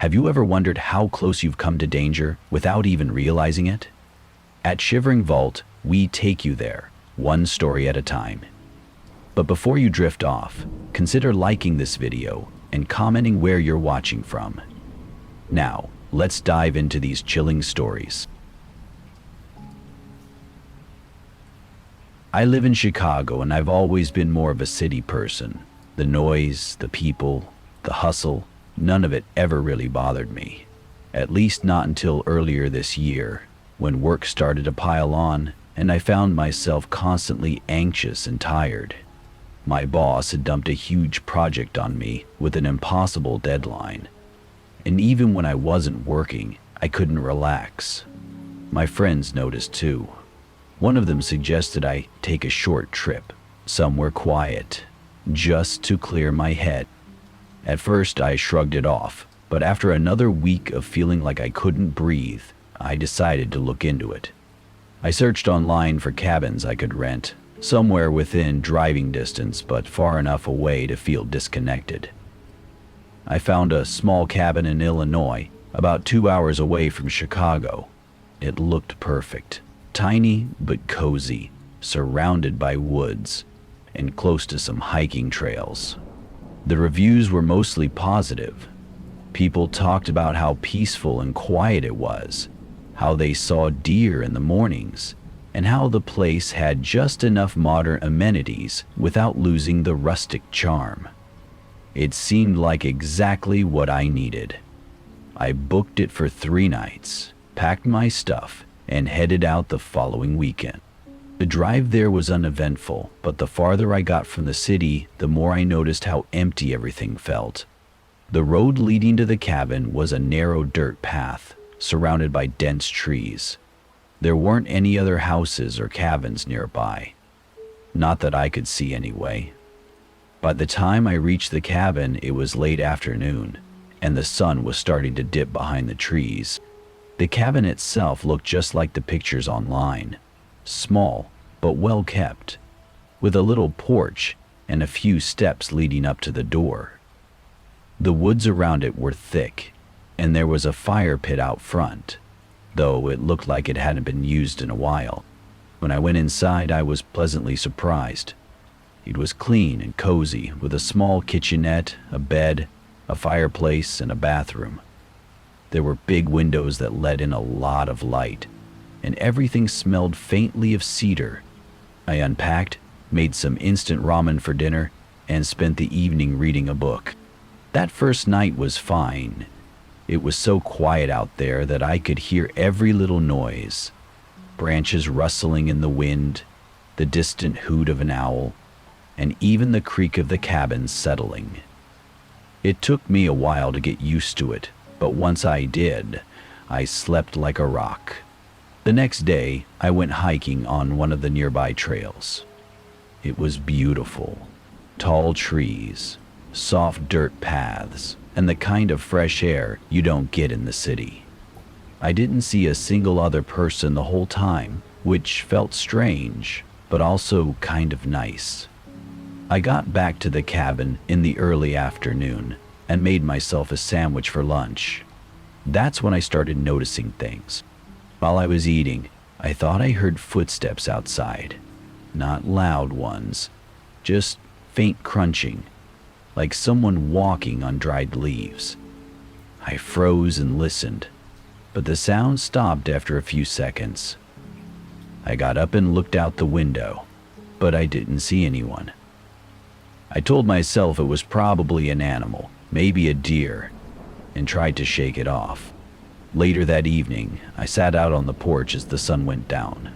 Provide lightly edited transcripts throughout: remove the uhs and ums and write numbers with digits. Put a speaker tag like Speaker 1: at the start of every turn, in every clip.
Speaker 1: Have you ever wondered how close you've come to danger without even realizing it? At Shivering Vault, we take you there, one story at a time. But before you drift off, consider liking this video and commenting where you're watching from. Now, let's dive into these chilling stories. I live in Chicago and I've always been more of a city person. The noise, the people, the hustle, none of it ever really bothered me. At least not until earlier this year, when work started to pile on and I found myself constantly anxious and tired. My boss had dumped a huge project on me with an impossible deadline. And even when I wasn't working, I couldn't relax. My friends noticed too. One of them suggested I take a short trip, somewhere quiet, just to clear my head. At first, I shrugged it off, but after another week of feeling like I couldn't breathe, I decided to look into it. I searched online for cabins I could rent, somewhere within driving distance but far enough away to feel disconnected. I found a small cabin in Illinois, about 2 hours away from Chicago. It looked perfect, tiny but cozy, surrounded by woods, and close to some hiking trails. The reviews were mostly positive. People talked about how peaceful and quiet it was, how they saw deer in the mornings, and how the place had just enough modern amenities without losing the rustic charm. It seemed like exactly what I needed. I booked it for 3 nights, packed my stuff, and headed out the following weekend. The drive there was uneventful, but the farther I got from the city, the more I noticed how empty everything felt. The road leading to the cabin was a narrow dirt path, surrounded by dense trees. There weren't any other houses or cabins nearby. Not that I could see anyway. By the time I reached the cabin, it was late afternoon, and the sun was starting to dip behind the trees. The cabin itself looked just like the pictures online. Small, but well kept, with a little porch and a few steps leading up to the door. The woods around it were thick, and there was a fire pit out front, though it looked like it hadn't been used in a while. When I went inside, I was pleasantly surprised. It was clean and cozy, with a small kitchenette, a bed, a fireplace, and a bathroom. There were big windows that let in a lot of light, and everything smelled faintly of cedar. I unpacked, made some instant ramen for dinner, and spent the evening reading a book. That first night was fine. It was so quiet out there that I could hear every little noise. Branches rustling in the wind, the distant hoot of an owl, and even the creak of the cabin settling. It took me a while to get used to it, but once I did, I slept like a rock. The next day, I went hiking on one of the nearby trails. It was beautiful. Tall trees, soft dirt paths, and the kind of fresh air you don't get in the city. I didn't see a single other person the whole time, which felt strange, but also kind of nice. I got back to the cabin in the early afternoon and made myself a sandwich for lunch. That's when I started noticing things. While I was eating, I thought I heard footsteps outside. Not loud ones, just faint crunching, like someone walking on dried leaves. I froze and listened, but the sound stopped after a few seconds. I got up and looked out the window, but I didn't see anyone. I told myself it was probably an animal, maybe a deer, and tried to shake it off. Later that evening, I sat out on the porch as the sun went down.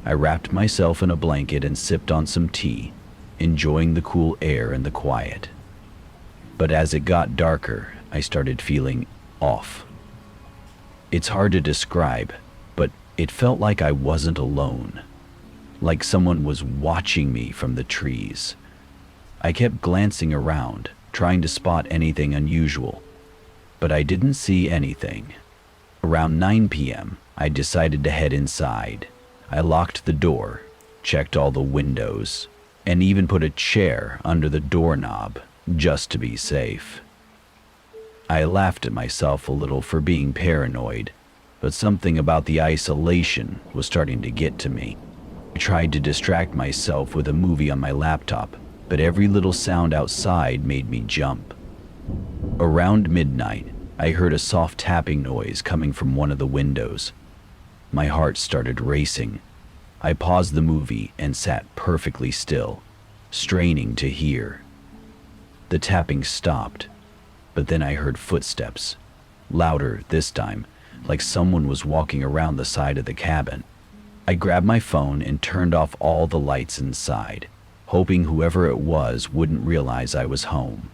Speaker 1: I wrapped myself in a blanket and sipped on some tea, enjoying the cool air and the quiet. But as it got darker, I started feeling off. It's hard to describe, but it felt like I wasn't alone, like someone was watching me from the trees. I kept glancing around, trying to spot anything unusual, but I didn't see anything. Around 9 p.m., I decided to head inside. I locked the door, checked all the windows, and even put a chair under the doorknob just to be safe. I laughed at myself a little for being paranoid, but something about the isolation was starting to get to me. I tried to distract myself with a movie on my laptop, but every little sound outside made me jump. Around midnight, I heard a soft tapping noise coming from one of the windows. My heart started racing. I paused the movie and sat perfectly still, straining to hear. The tapping stopped, but then I heard footsteps, louder this time, like someone was walking around the side of the cabin. I grabbed my phone and turned off all the lights inside, hoping whoever it was wouldn't realize I was home.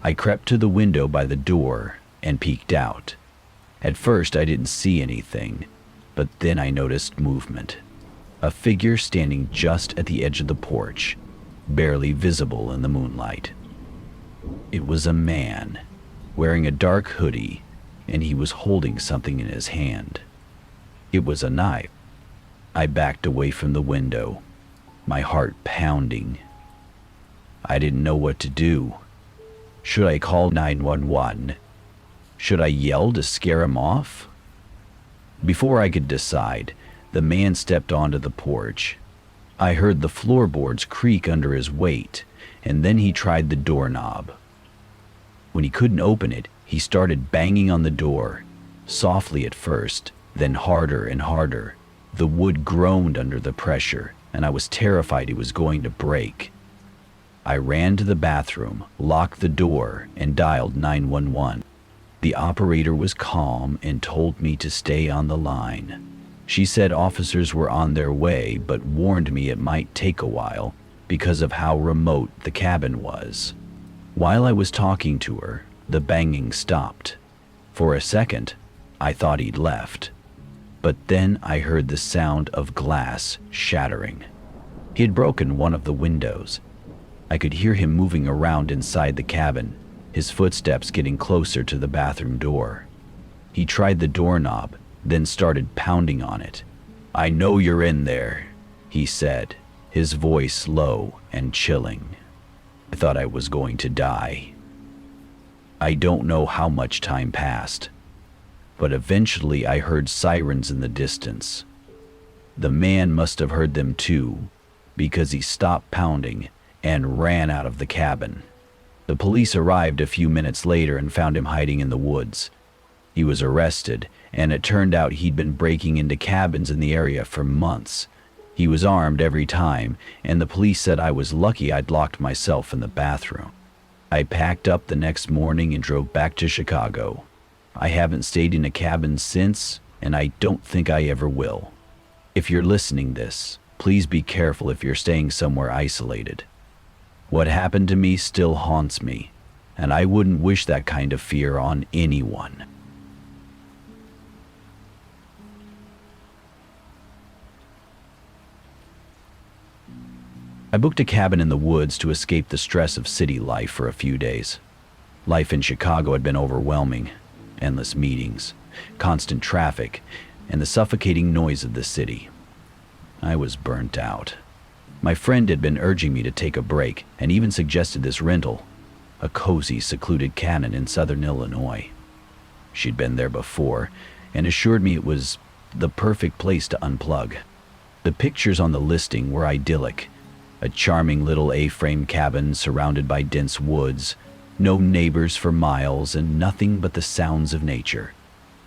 Speaker 1: I crept to the window by the door and peeked out. At first I didn't see anything, but then I noticed movement. A figure standing just at the edge of the porch, barely visible in the moonlight. It was a man, wearing a dark hoodie, and he was holding something in his hand. It was a knife. I backed away from the window, my heart pounding. I didn't know what to do. Should I call 911? Should I yell to scare him off? Before I could decide, the man stepped onto the porch. I heard the floorboards creak under his weight, and then he tried the doorknob. When he couldn't open it, he started banging on the door, softly at first, then harder and harder. The wood groaned under the pressure, and I was terrified it was going to break. I ran to the bathroom, locked the door, and dialed 911. The operator was calm and told me to stay on the line. She said officers were on their way, but warned me it might take a while because of how remote the cabin was. While I was talking to her, the banging stopped. For a second, I thought he'd left. But then I heard the sound of glass shattering. He had broken one of the windows. I could hear him moving around inside the cabin, his footsteps getting closer to the bathroom door. He tried the doorknob, then started pounding on it. "I know you're in there," he said, his voice low and chilling. I thought I was going to die. I don't know how much time passed, but eventually I heard sirens in the distance. The man must have heard them too, because he stopped pounding and ran out of the cabin. The police arrived a few minutes later and found him hiding in the woods. He was arrested, and it turned out he'd been breaking into cabins in the area for months. He was armed every time, and the police said I was lucky I'd locked myself in the bathroom. I packed up the next morning and drove back to Chicago. I haven't stayed in a cabin since, and I don't think I ever will. If you're listening this, please be careful if you're staying somewhere isolated. What happened to me still haunts me, and I wouldn't wish that kind of fear on anyone. I booked a cabin in the woods to escape the stress of city life for a few days. Life in Chicago had been overwhelming. Endless meetings, constant traffic, and the suffocating noise of the city. I was burnt out. My friend had been urging me to take a break and even suggested this rental, a cozy, secluded cabin in southern Illinois. She'd been there before and assured me it was the perfect place to unplug. The pictures on the listing were idyllic. A charming little A-frame cabin surrounded by dense woods, no neighbors for miles, and nothing but the sounds of nature.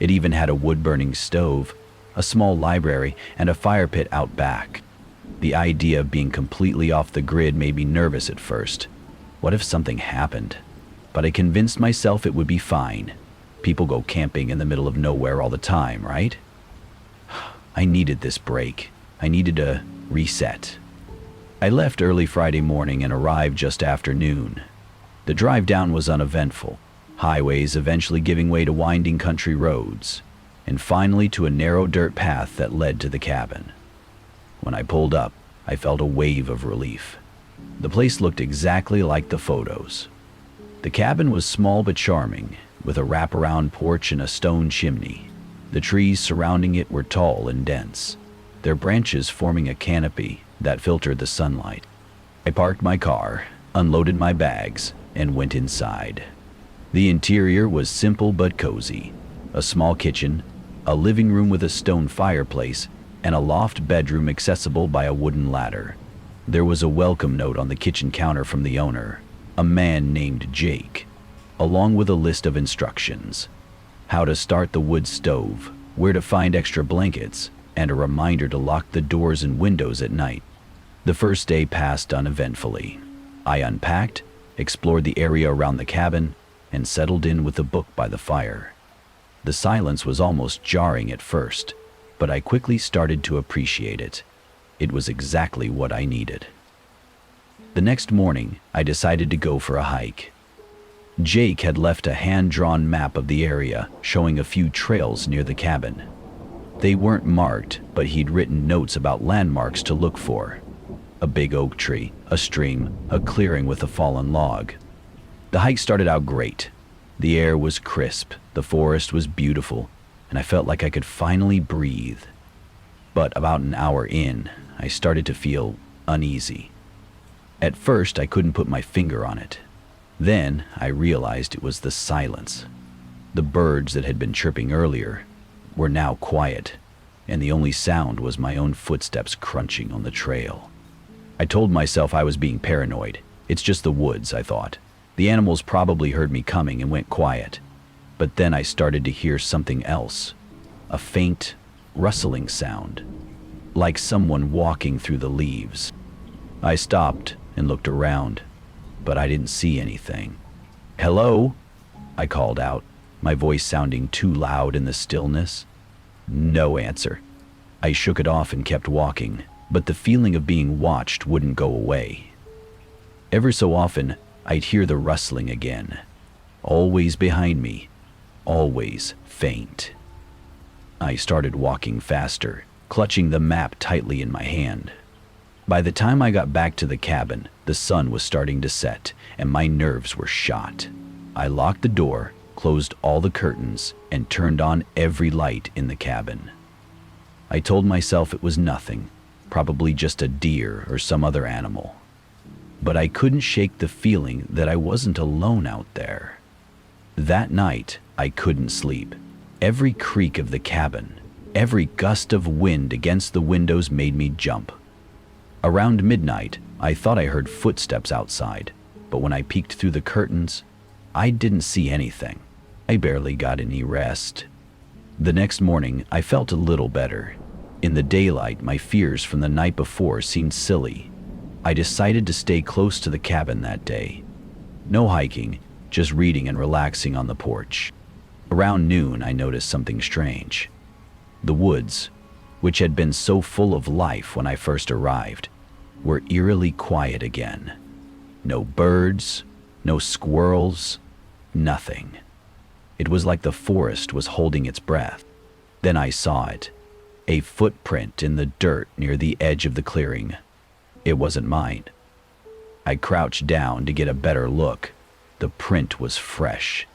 Speaker 1: It even had a wood-burning stove, a small library, and a fire pit out back. The idea of being completely off the grid made me nervous at first. What if something happened? But I convinced myself it would be fine. People go camping in the middle of nowhere all the time, right? I needed this break. I needed a reset. I left early Friday morning and arrived just after noon. The drive down was uneventful, highways eventually giving way to winding country roads, and finally to a narrow dirt path that led to the cabin. When I pulled up, I felt a wave of relief. The place looked exactly like the photos. The cabin was small but charming, with a wraparound porch and a stone chimney. The trees surrounding it were tall and dense, their branches forming a canopy that filtered the sunlight. I parked my car, unloaded my bags, and went inside. The interior was simple but cozy. A small kitchen, a living room with a stone fireplace, and a loft bedroom accessible by a wooden ladder. There was a welcome note on the kitchen counter from the owner, a man named Jake, along with a list of instructions: how to start the wood stove, where to find extra blankets, and a reminder to lock the doors and windows at night. The first day passed uneventfully. I unpacked, explored the area around the cabin, and settled in with a book by the fire. The silence was almost jarring at first, but I quickly started to appreciate it. It was exactly what I needed. The next morning, I decided to go for a hike. Jake had left a hand-drawn map of the area showing a few trails near the cabin. They weren't marked, but he'd written notes about landmarks to look for: a big oak tree, a stream, a clearing with a fallen log. The hike started out great. The air was crisp, the forest was beautiful, and I felt like I could finally breathe. But about an hour in, I started to feel uneasy. At first, I couldn't put my finger on it. Then I realized it was the silence. The birds that had been chirping earlier were now quiet, and the only sound was my own footsteps crunching on the trail. I told myself I was being paranoid. It's just the woods, I thought. The animals probably heard me coming and went quiet. But then I started to hear something else, a faint, rustling sound, like someone walking through the leaves. I stopped and looked around, but I didn't see anything. "Hello?" I called out, my voice sounding too loud in the stillness. No answer. I shook it off and kept walking, but the feeling of being watched wouldn't go away. Ever so often, I'd hear the rustling again, always behind me, always faint. I started walking faster, clutching the map tightly in my hand. By the time I got back to the cabin, the sun was starting to set, and my nerves were shot. I locked the door, closed all the curtains, and turned on every light in the cabin. I told myself it was nothing, probably just a deer or some other animal. But I couldn't shake the feeling that I wasn't alone out there. That night, I couldn't sleep. Every creak of the cabin, every gust of wind against the windows made me jump. Around midnight, I thought I heard footsteps outside, but when I peeked through the curtains, I didn't see anything. I barely got any rest. The next morning, I felt a little better. In the daylight, my fears from the night before seemed silly. I decided to stay close to the cabin that day. No hiking, just reading and relaxing on the porch. Around noon, I noticed something strange. The woods, which had been so full of life when I first arrived, were eerily quiet again. No birds, no squirrels, nothing. It was like the forest was holding its breath. Then I saw it, a footprint in the dirt near the edge of the clearing. It wasn't mine. I crouched down to get a better look. The print was fresh,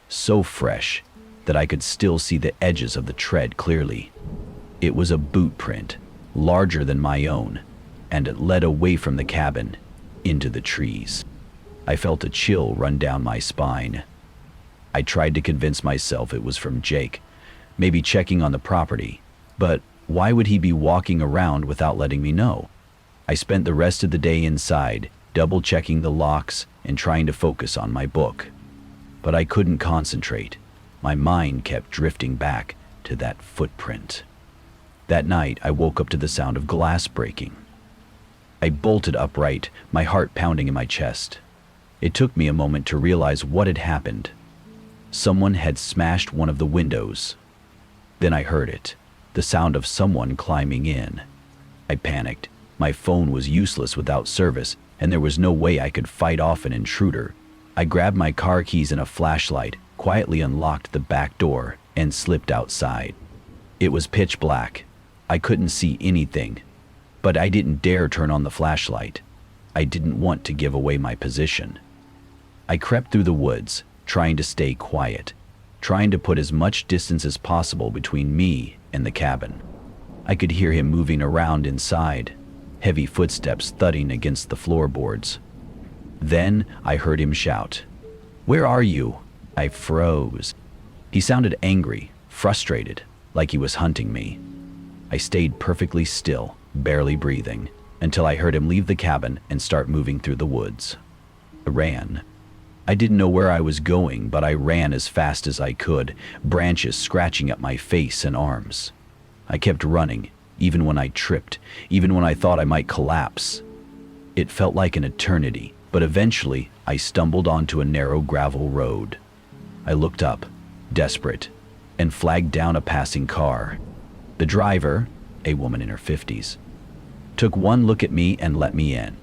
Speaker 1: so fresh that I could still see the edges of the tread clearly. It was a boot print, larger than my own, and it led away from the cabin, into the trees. I felt a chill run down my spine. I tried to convince myself it was from Jake, maybe checking on the property, but why would he be walking around without letting me know? I spent the rest of the day inside, double-checking the locks and trying to focus on my book. But I couldn't concentrate. My mind kept drifting back to that footprint. That night, I woke up to the sound of glass breaking. I bolted upright, my heart pounding in my chest. It took me a moment to realize what had happened. Someone had smashed one of the windows. Then I heard it, the sound of someone climbing in. I panicked. My phone was useless without service, and there was no way I could fight off an intruder. I grabbed my car keys and a flashlight, quietly unlocked the back door, and slipped outside. It was pitch black. I couldn't see anything, but I didn't dare turn on the flashlight. I didn't want to give away my position. I crept through the woods, trying to stay quiet, trying to put as much distance as possible between me and the cabin. I could hear him moving around inside, heavy footsteps thudding against the floorboards. Then I heard him shout, "Where are you?" I froze. He sounded angry, frustrated, like he was hunting me. I stayed perfectly still, barely breathing, until I heard him leave the cabin and start moving through the woods. I ran. I didn't know where I was going, but I ran as fast as I could, branches scratching at my face and arms. I kept running, even when I tripped, even when I thought I might collapse. It felt like an eternity, but eventually I stumbled onto a narrow gravel road. I looked up, desperate, and flagged down a passing car. The driver, a woman in her 50s, took one look at me and let me in.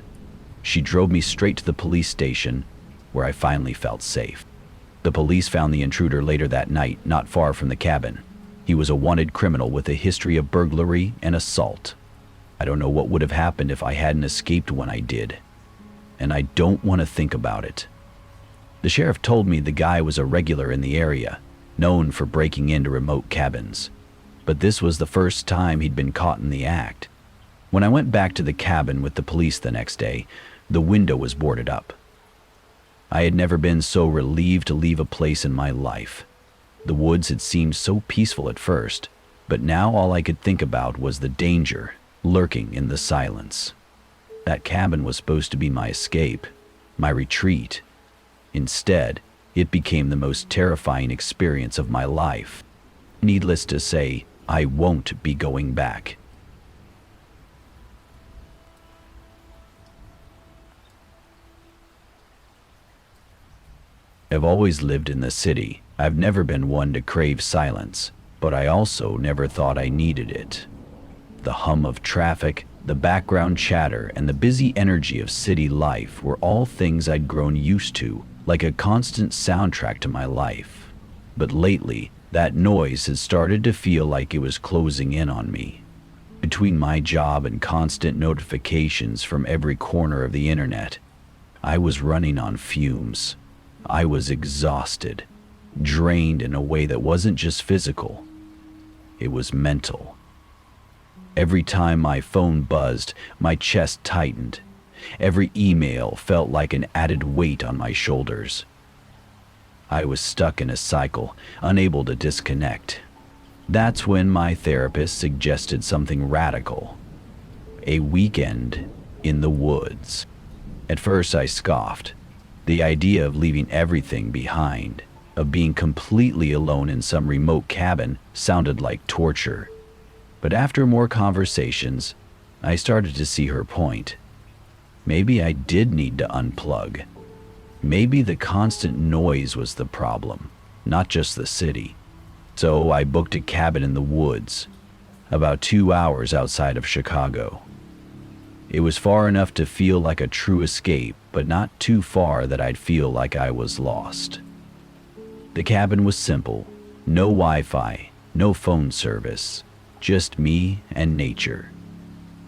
Speaker 1: She drove me straight to the police station, where I finally felt safe. The police found the intruder later that night, not far from the cabin. He was a wanted criminal with a history of burglary and assault. I don't know what would have happened if I hadn't escaped when I did, and I don't want to think about it. The sheriff told me the guy was a regular in the area, known for breaking into remote cabins, but this was the first time he'd been caught in the act. When I went back to the cabin with the police the next day, the window was boarded up. I had never been so relieved to leave a place in my life. The woods had seemed so peaceful at first, but now all I could think about was the danger lurking in the silence. That cabin was supposed to be my escape, my retreat. Instead, it became the most terrifying experience of my life. Needless to say, I won't be going back. I've always lived in the city. I've never been one to crave silence, but I also never thought I needed it. The hum of traffic, the background chatter, and the busy energy of city life were all things I'd grown used to, like a constant soundtrack to my life. But lately, that noise had started to feel like it was closing in on me. Between my job and constant notifications from every corner of the internet, I was running on fumes. I was exhausted, drained in a way that wasn't just physical. It was mental. Every time my phone buzzed, my chest tightened. Every email felt like an added weight on my shoulders. I was stuck in a cycle, unable to disconnect. That's when my therapist suggested something radical: a weekend in the woods. At first I scoffed. The idea of leaving everything behind, of being completely alone in some remote cabin, sounded like torture. But after more conversations, I started to see her point. Maybe I did need to unplug. Maybe the constant noise was the problem, not just the city. So I booked a cabin in the woods, about 2 hours outside of Chicago. It was far enough to feel like a true escape, but not too far that I'd feel like I was lost. The cabin was simple, no Wi-Fi, no phone service, just me and nature.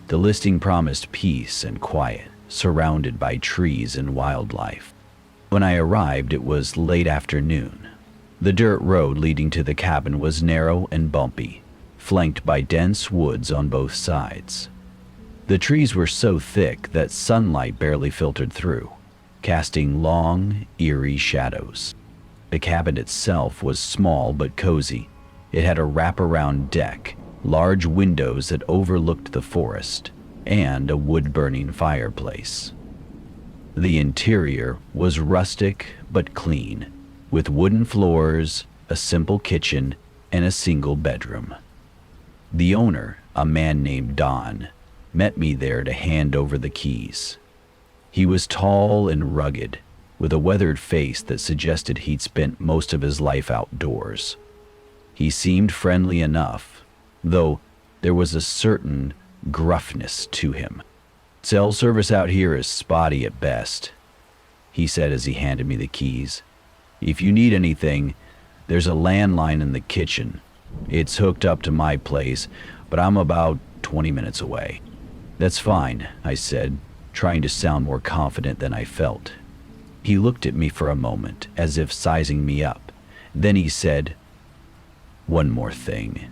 Speaker 1: The listing promised peace and quiet, surrounded by trees and wildlife. When I arrived, it was late afternoon. The dirt road leading to the cabin was narrow and bumpy, flanked by dense woods on both sides. The trees were so thick that sunlight barely filtered through, casting long, eerie shadows. The cabin itself was small but cozy. It had a wraparound deck, large windows that overlooked the forest, and a wood-burning fireplace. The interior was rustic but clean, with wooden floors, a simple kitchen, and a single bedroom. The owner, a man named Don, met me there to hand over the keys. He was tall and rugged, with a weathered face that suggested he'd spent most of his life outdoors. He seemed friendly enough, though there was a certain gruffness to him. "Cell service out here is spotty at best," he said as he handed me the keys. "If you need anything, there's a landline in the kitchen. It's hooked up to my place, but I'm about 20 minutes away." "That's fine," I said, trying to sound more confident than I felt. He looked at me for a moment, as if sizing me up. Then he said, "One more thing.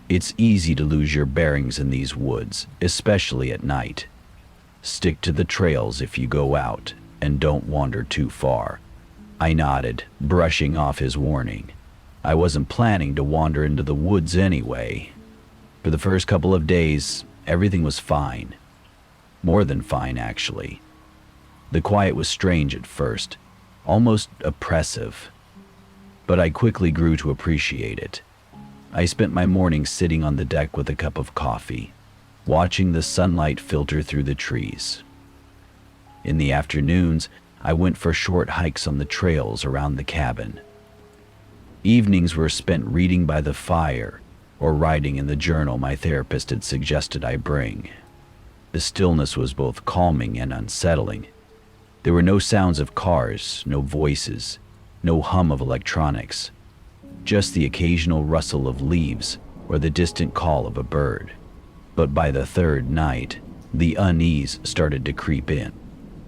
Speaker 1: It's easy to lose your bearings in these woods, especially at night. Stick to the trails if you go out, and don't wander too far. I nodded, brushing off his warning. I wasn't planning to wander into the woods anyway. For the first couple of days, everything was fine. More than fine, actually. The quiet was strange at first, almost oppressive. But I quickly grew to appreciate it. I spent my mornings sitting on the deck with a cup of coffee, watching the sunlight filter through the trees. In the afternoons, I went for short hikes on the trails around the cabin. Evenings were spent reading by the fire or writing in the journal my therapist had suggested I bring. The stillness was both calming and unsettling. There were no sounds of cars, no voices, no hum of electronics, just the occasional rustle of leaves or the distant call of a bird. But by the third night, the unease started to creep in.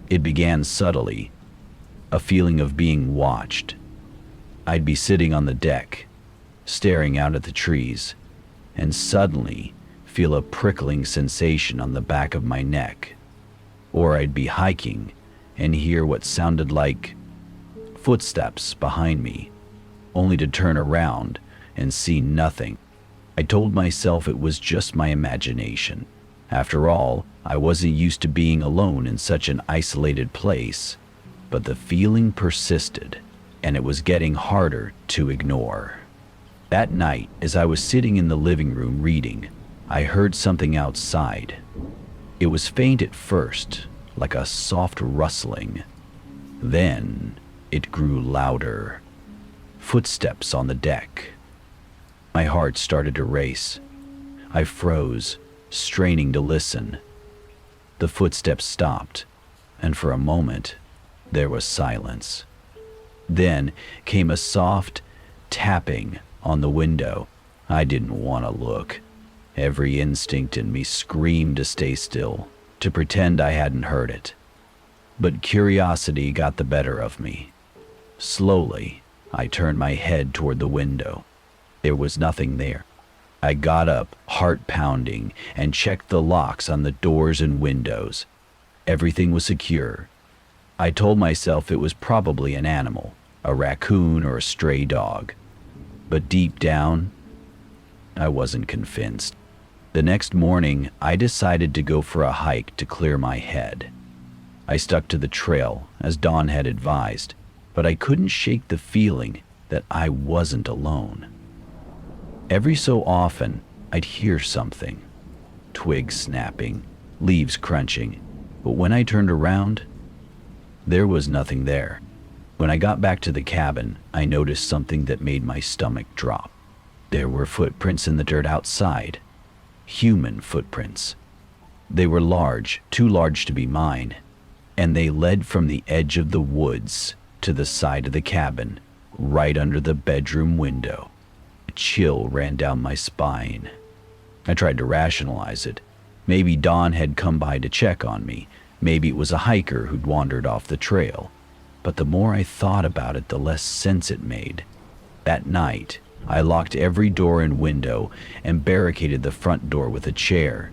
Speaker 1: It began subtly, a feeling of being watched. I'd be sitting on the deck, staring out at the trees, and suddenly feel a prickling sensation on the back of my neck. Or I'd be hiking and hear what sounded like footsteps behind me, only to turn around and see nothing. I told myself it was just my imagination. After all, I wasn't used to being alone in such an isolated place, but the feeling persisted, and it was getting harder to ignore. That night, as I was sitting in the living room reading, I heard something outside. It was faint at first, like a soft rustling. Then it grew louder. Footsteps on the deck. My heart started to race. I froze, straining to listen. The footsteps stopped, and for a moment, there was silence. Then came a soft tapping on the window. I didn't want to look. Every instinct in me screamed to stay still, to pretend I hadn't heard it. But curiosity got the better of me. Slowly, I turned my head toward the window. There was nothing there. I got up, heart pounding, and checked the locks on the doors and windows. Everything was secure. I told myself it was probably an animal, a raccoon or a stray dog. But deep down, I wasn't convinced. The next morning, I decided to go for a hike to clear my head. I stuck to the trail, as Dawn had advised, but I couldn't shake the feeling that I wasn't alone. Every so often, I'd hear something. Twigs snapping, leaves crunching, but when I turned around, there was nothing there. When I got back to the cabin, I noticed something that made my stomach drop. There were footprints in the dirt outside. Human footprints. They were large, too large to be mine, and they led from the edge of the woods to the side of the cabin, right under the bedroom window. A chill ran down my spine. I tried to rationalize it. Maybe Dawn had come by to check on me. Maybe it was a hiker who'd wandered off the trail. But the more I thought about it, the less sense it made. That night, I locked every door and window and barricaded the front door with a chair.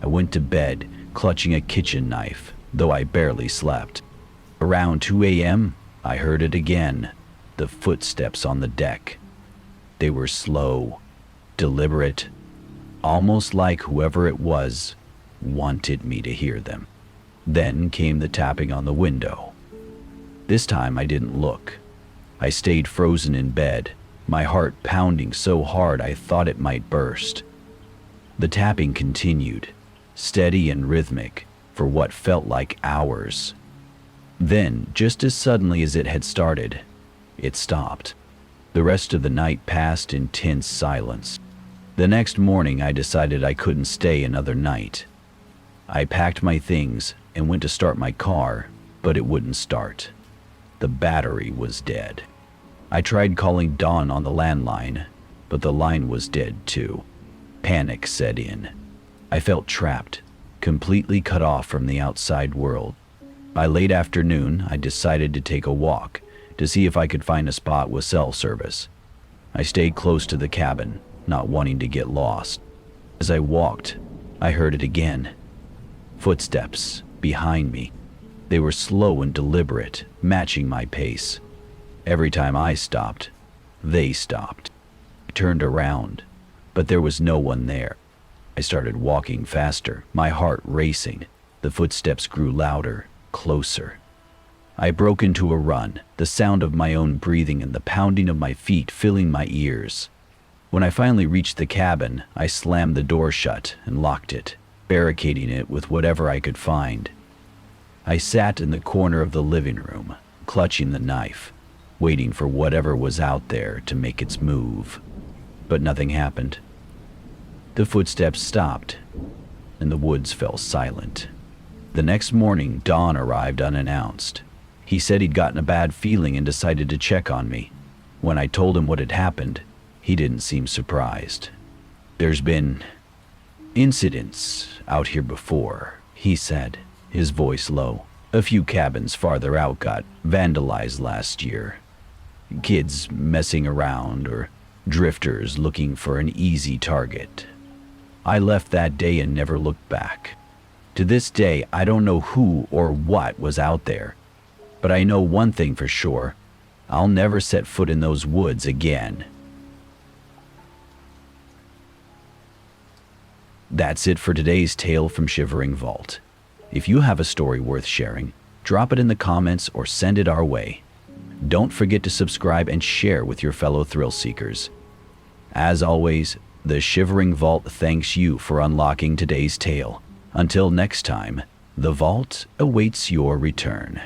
Speaker 1: I went to bed, clutching a kitchen knife, though I barely slept. Around 2 a.m., I heard it again, the footsteps on the deck. They were slow, deliberate, almost like whoever it was wanted me to hear them. Then came the tapping on the window. This time I didn't look. I stayed frozen in bed, my heart pounding so hard I thought it might burst. The tapping continued, steady and rhythmic, for what felt like hours. Then, just as suddenly as it had started, it stopped. The rest of the night passed in tense silence. The next morning I decided I couldn't stay another night. I packed my things and went to start my car, but it wouldn't start. The battery was dead. I tried calling Dawn on the landline, but the line was dead too. Panic set in. I felt trapped, completely cut off from the outside world. By late afternoon, I decided to take a walk to see if I could find a spot with cell service. I stayed close to the cabin, not wanting to get lost. As I walked, I heard it again. Footsteps behind me. They were slow and deliberate, matching my pace. Every time I stopped, they stopped. I turned around, but there was no one there. I started walking faster, my heart racing. The footsteps grew louder, closer. I broke into a run, the sound of my own breathing and the pounding of my feet filling my ears. When I finally reached the cabin, I slammed the door shut and locked it, barricading it with whatever I could find. I sat in the corner of the living room, clutching the knife, waiting for whatever was out there to make its move. But nothing happened. The footsteps stopped, and the woods fell silent. The next morning, Don arrived unannounced. He said he'd gotten a bad feeling and decided to check on me. When I told him what had happened, he didn't seem surprised. "There's been incidents out here before," he said, his voice low. "A few cabins farther out got vandalized last year. Kids messing around or drifters looking for an easy target. I left that day and never looked back. To this day, I don't know who or what was out there, but I know one thing for sure. I'll never set foot in those woods again." That's it for today's tale from Shivering Vault. If you have a story worth sharing, drop it in the comments or send it our way. Don't forget to subscribe and share with your fellow thrill seekers. As always, the Shivering Vault thanks you for unlocking today's tale. Until next time, the vault awaits your return.